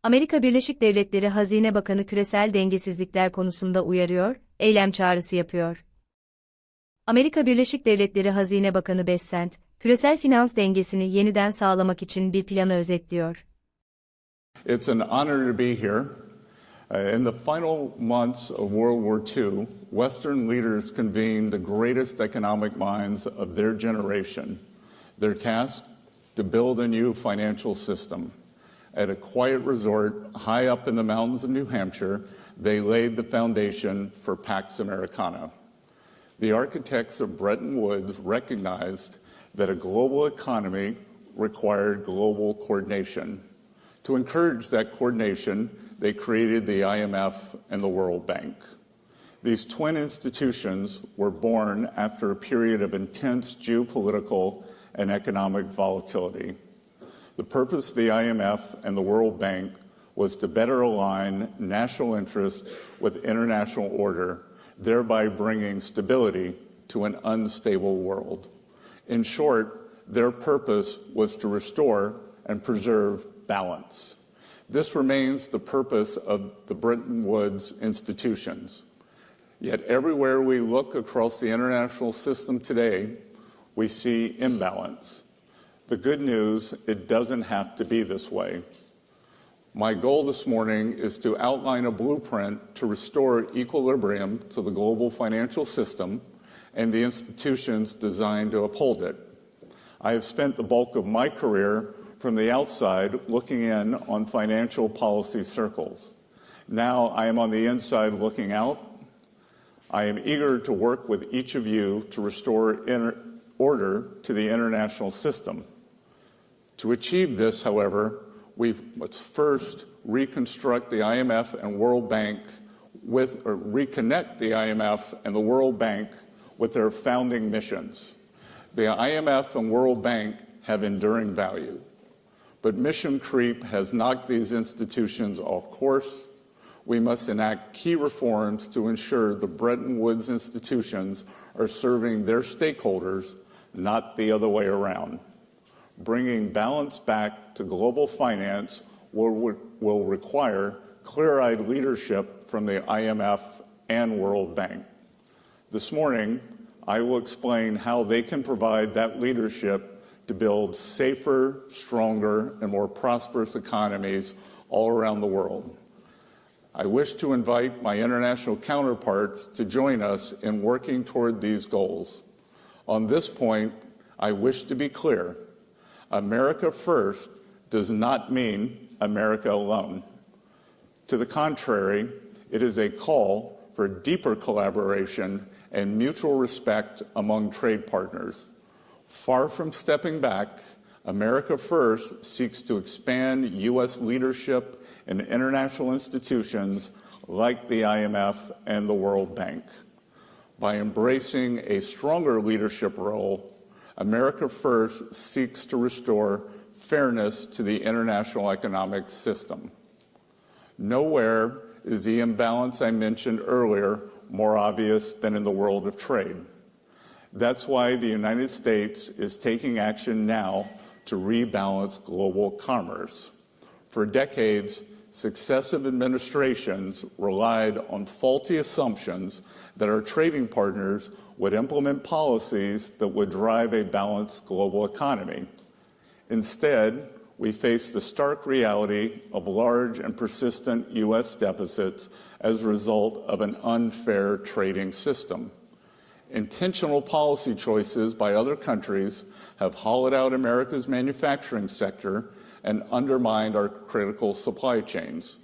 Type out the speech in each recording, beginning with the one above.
Amerika Birleşik Devletleri Hazine Bakanı Küresel Dengesizlikler Konusunda Uyarıyor, Eylem Çağrısı Yapıyor. Amerika Birleşik Devletleri Hazine Bakanı Bessent, küresel finans dengesini yeniden sağlamak için bir planı özetliyor. It's an honor to be here. In the final months of World War II, Western leaders convened the greatest economic minds of their generation. Their task, to build a new financial system. At a quiet resort high up in the mountains of New Hampshire, they laid the foundation for Pax Americana. The architects of Bretton Woods recognized that a global economy required global coordination. To encourage that coordination, they created the IMF and the World Bank. These twin institutions were born after a period of intense geopolitical and economic volatility. The purpose of the IMF and the World Bank was to better align national interests with international order, thereby bringing stability to an unstable world. In short, their purpose was to restore and preserve balance. This remains the purpose of the Bretton Woods institutions. Yet everywhere we look across the international system today, we see imbalance. The good news, it doesn't have to be this way. My goal this morning is to outline a blueprint to restore equilibrium to the global financial system and the institutions designed to uphold it. I have spent the bulk of my career from the outside looking in on financial policy circles. Now I am on the inside looking out. I am eager to work with each of you to restore order to the international system. To achieve this, however, we must first reconstruct the IMF and World Bank reconnect the IMF and the World Bank with their founding missions. The IMF and World Bank have enduring value, but mission creep has knocked these institutions off course. We must enact key reforms to ensure the Bretton Woods institutions are serving their stakeholders, not the other way around. Bringing balance back to global finance will require clear-eyed leadership from the IMF and World Bank. This morning, I will explain how they can provide that leadership to build safer, stronger, and more prosperous economies all around the world. I wish to invite my international counterparts to join us in working toward these goals. On this point, I wish to be clear. America first does not mean America alone. To the contrary, it is a call for deeper collaboration and mutual respect among trade partners. Far from stepping back, America First seeks to expand U.S. leadership in international institutions like the IMF and the World Bank. By embracing a stronger leadership role, America First seeks to restore fairness to the international economic system. Nowhere is the imbalance I mentioned earlier more obvious than in the world of trade. That's why the United States is taking action now to rebalance global commerce. For decades, successive administrations relied on faulty assumptions that our trading partners would implement policies that would drive a balanced global economy. Instead, we face the stark reality of large and persistent U.S. deficits as a result of an unfair trading system. Intentional policy choices by other countries have hollowed out America's manufacturing sector and undermined our critical supply chains,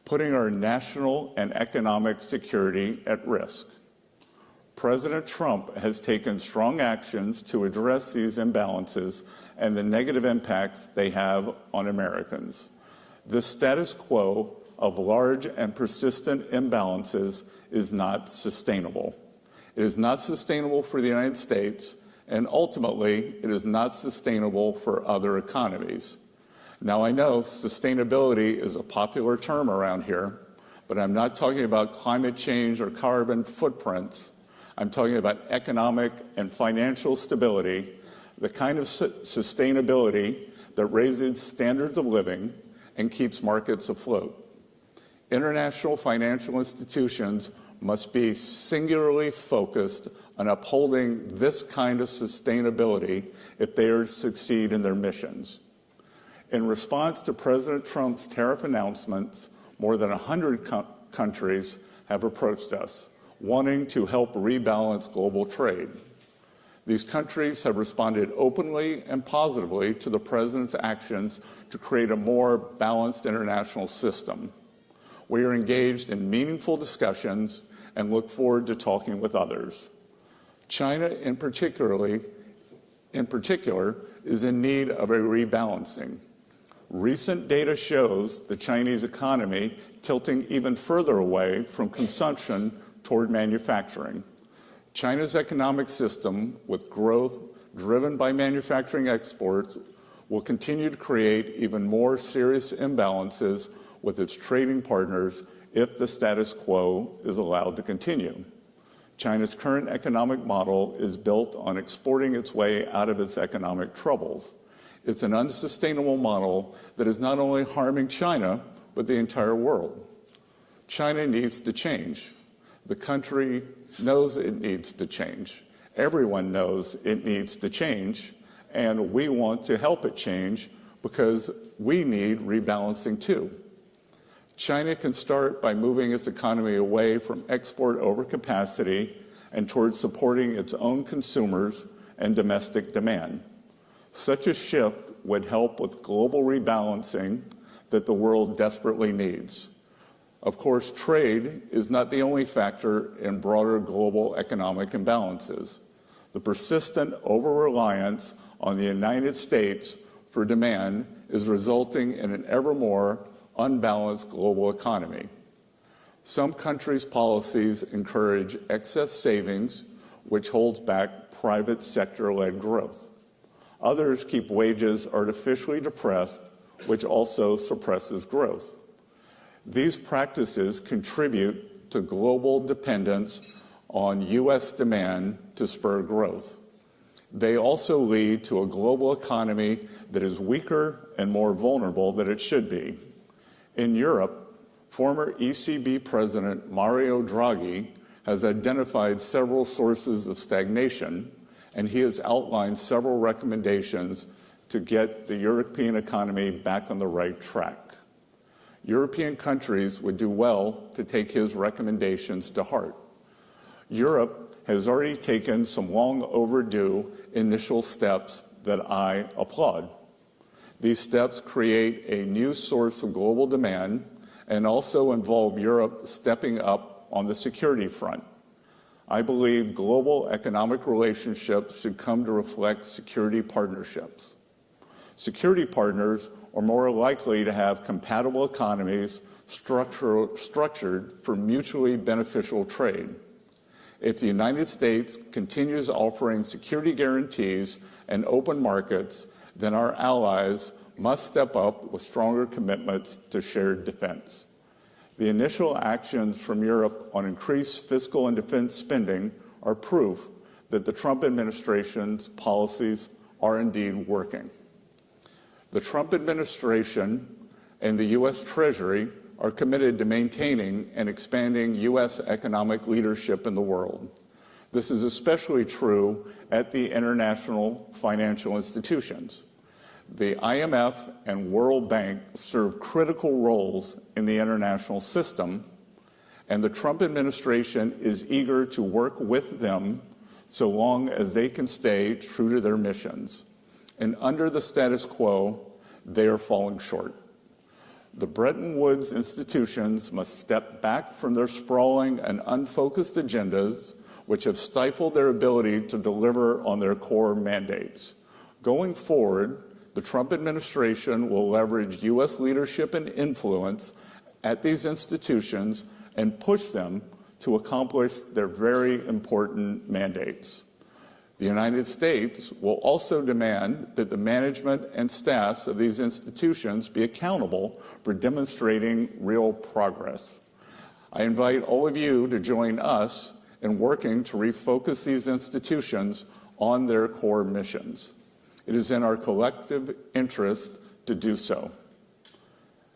putting our national and economic security at risk. President Trump has taken strong actions to address these imbalances and the negative impacts they have on Americans. The status quo of large and persistent imbalances is not sustainable. It is not sustainable for the United States, and ultimately, it is not sustainable for other economies. Now, I know sustainability is a popular term around here, but I'm not talking about climate change or carbon footprints. I'm talking about economic and financial stability, the kind of sustainability that raises standards of living and keeps markets afloat. International financial institutions must be singularly focused on upholding this kind of sustainability if they are to succeed in their missions. In response to President Trump's tariff announcements, more than 100 countries have approached us, wanting to help rebalance global trade. These countries have responded openly and positively to the President's actions to create a more balanced international system. We are engaged in meaningful discussions and look forward to talking with others. China, in particular, is in need of a rebalancing. Recent data shows the Chinese economy tilting even further away from consumption toward manufacturing. China's economic system, with growth driven by manufacturing exports, will continue to create even more serious imbalances with its trading partners if the status quo is allowed to continue. China's current economic model is built on exporting its way out of its economic troubles. It's an unsustainable model that is not only harming China, but the entire world. China needs to change. The country knows it needs to change. Everyone knows it needs to change, and we want to help it change because we need rebalancing too. China can start by moving its economy away from export overcapacity and towards supporting its own consumers and domestic demand. Such a shift would help with global rebalancing that the world desperately needs. Of course, trade is not the only factor in broader global economic imbalances. The persistent over-reliance on the United States for demand is resulting in an ever more unbalanced global economy. Some countries' policies encourage excess savings, which holds back private sector-led growth. Others keep wages artificially depressed, which also suppresses growth. These practices contribute to global dependence on U.S. demand to spur growth. They also lead to a global economy that is weaker and more vulnerable than it should be. In Europe, former ECB President Mario Draghi has identified several sources of stagnation, and he has outlined several recommendations to get the European economy back on the right track. European countries would do well to take his recommendations to heart. Europe has already taken some long overdue initial steps that I applaud. These steps create a new source of global demand and also involve Europe stepping up on the security front. I believe global economic relationships should come to reflect security partnerships. Security partners are more likely to have compatible economies structured for mutually beneficial trade. If the United States continues offering security guarantees and open markets, then our allies must step up with stronger commitments to shared defense. The initial actions from Europe on increased fiscal and defense spending are proof that the Trump administration's policies are indeed working. The Trump administration and the U.S. Treasury are committed to maintaining and expanding U.S. economic leadership in the world. This is especially true at the international financial institutions. The IMF and World Bank serve critical roles in the international system, and the Trump administration is eager to work with them so long as they can stay true to their missions. And under the status quo, they are falling short. The Bretton Woods institutions must step back from their sprawling and unfocused agendas, which have stifled their ability to deliver on their core mandates. Going forward, the Trump administration will leverage U.S. leadership and influence at these institutions and push them to accomplish their very important mandates. The United States will also demand that the management and staffs of these institutions be accountable for demonstrating real progress. I invite all of you to join us in working to refocus these institutions on their core missions. It is in our collective interest to do so.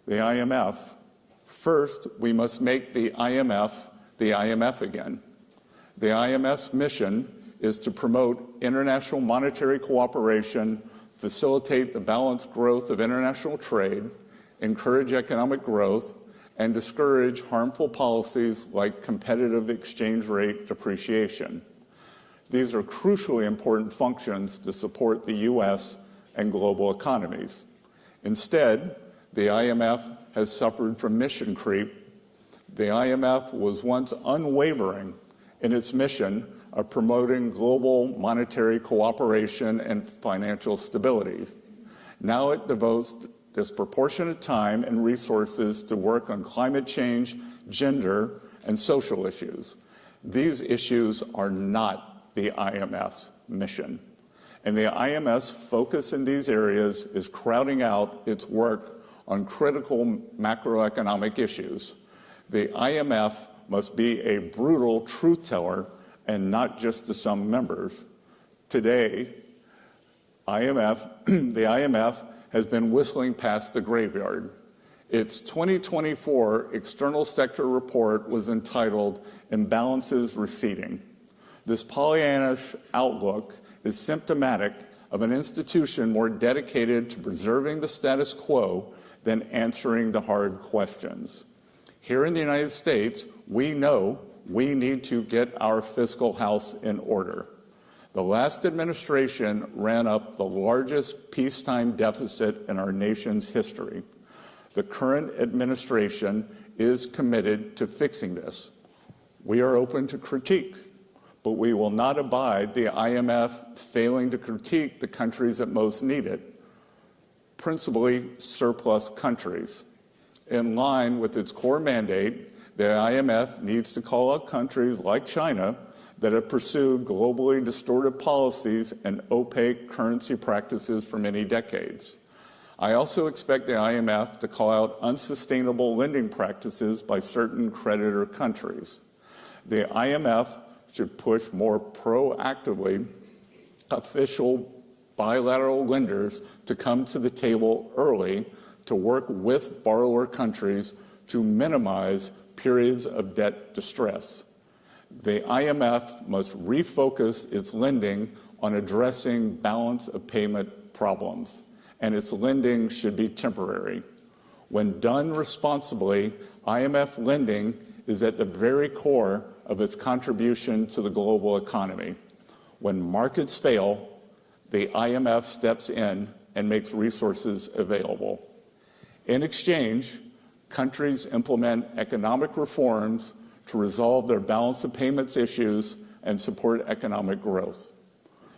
the IMF, first we must make the IMF again. The IMF's mission is to promote international monetary cooperation, facilitate the balanced growth of international trade, encourage economic growth, and discourage harmful policies like competitive exchange rate depreciation. These are crucially important functions to support the U.S. and global economies. Instead, the IMF has suffered from mission creep. The IMF was once unwavering in its mission of promoting global monetary cooperation and financial stability. Now it devotes disproportionate time and resources to work on climate change, gender, and social issues. These issues are not the IMF's mission. And the IMF's focus in these areas is crowding out its work on critical macroeconomic issues. The IMF must be a brutal truth teller and not just to some members. Today, the IMF has been whistling past the graveyard. Its 2024 external sector report was entitled Imbalances Receding. This Pollyannish outlook is symptomatic of an institution more dedicated to preserving the status quo than answering the hard questions. Here in the United States, we know we need to get our fiscal house in order. The last administration ran up the largest peacetime deficit in our nation's history. The current administration is committed to fixing this. We are open to critique, but we will not abide the IMF failing to critique the countries that most need it, principally surplus countries. In line with its core mandate, the IMF needs to call out countries like China that have pursued globally distorted policies and opaque currency practices for many decades. I also expect the IMF to call out unsustainable lending practices by certain creditor countries. The IMF should push more proactively official bilateral lenders to come to the table early to work with borrower countries to minimize periods of debt distress. The IMF must refocus its lending on addressing balance of payment problems, and its lending should be temporary. When done responsibly, IMF lending is at the very core of its contribution to the global economy. When markets fail, the IMF steps in and makes resources available. In exchange, countries implement economic reforms to resolve their balance of payments issues and support economic growth.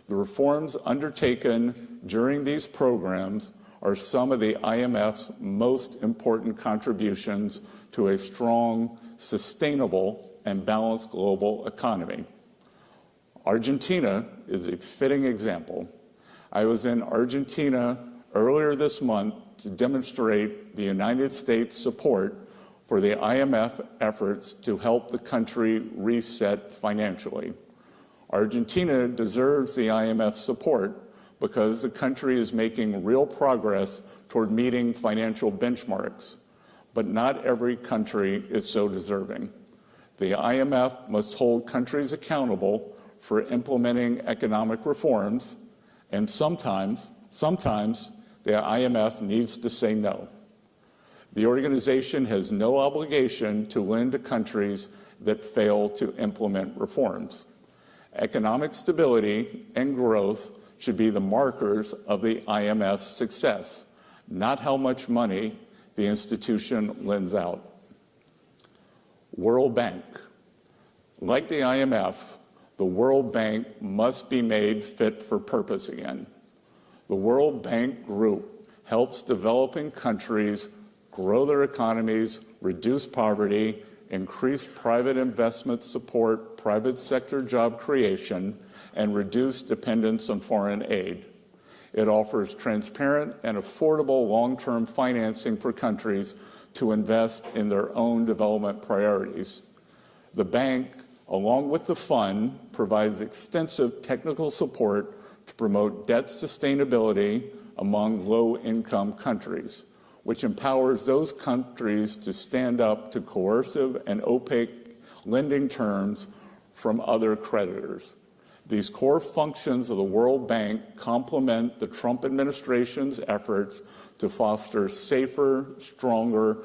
The reforms undertaken during these programs are some of the IMF's most important contributions to a strong, sustainable, and balanced global economy. Argentina is a fitting example. I was in Argentina earlier this month to demonstrate the United States' support for the IMF efforts to help the country reset financially. Argentina deserves the IMF support because the country is making real progress toward meeting financial benchmarks, but not every country is so deserving. The IMF must hold countries accountable for implementing economic reforms, and sometimes the IMF needs to say no. The organization has no obligation to lend to countries that fail to implement reforms. Economic stability and growth should be the markers of the IMF's success, not how much money the institution lends out. World Bank. Like the IMF, the World Bank must be made fit for purpose again. The World Bank Group helps developing countries grow their economies, reduce poverty, increase private investment support, private sector job creation, and reduce dependence on foreign aid. It offers transparent and affordable long-term financing for countries to invest in their own development priorities. The bank, along with the fund, provides extensive technical support to promote debt sustainability among low-income countries. which empowers those countries to stand up to coercive and opaque lending terms from other creditors. These core functions of the World Bank complement the Trump administration's efforts to foster safer, stronger,